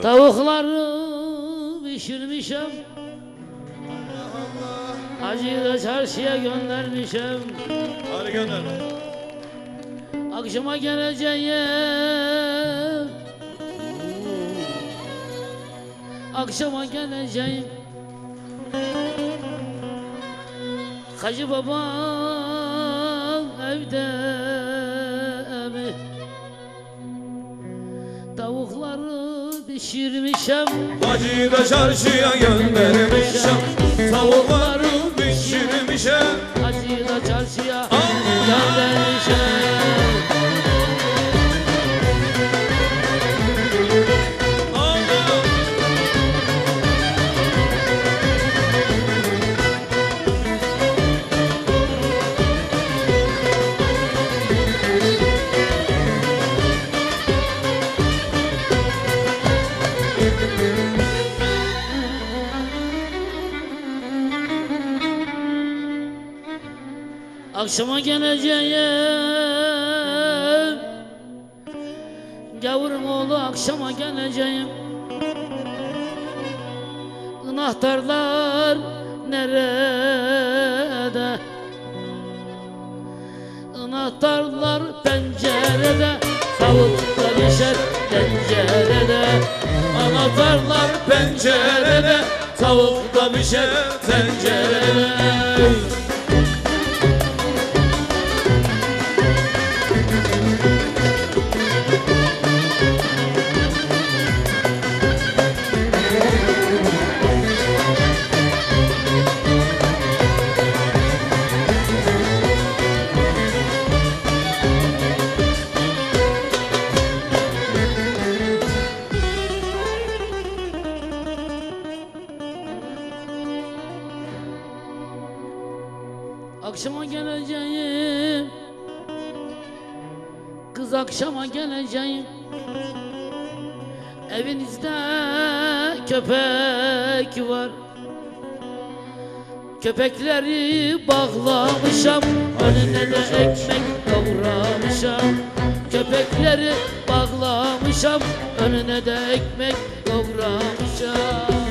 Tavukları pişirmişim, acıyı da çarşıya göndermişim. Hadi gönder. Akşama geleceğim, akşama geleceğim. Hacı baba evde mi? Tavukları pişirmişim, Hacıyı da çarşıya göndermişim. Tavukları pişirmişim. acıyı da çarşıya göndermişim. Akşama geleceğim, gavurun oğlu akşama geleceğim. Anahtarlar nerede? Anahtarlar pencerede, tavukla pişer tencerede. Anahtarlar pencerede, tavukla pişer tencerede. Akşama geleceğim, kız akşama geleceğim. Evinizde köpek var, köpekleri bağlamışam, önüne de ekmek kavuramışam. Köpekleri bağlamışam, önüne de ekmek kavuramışam.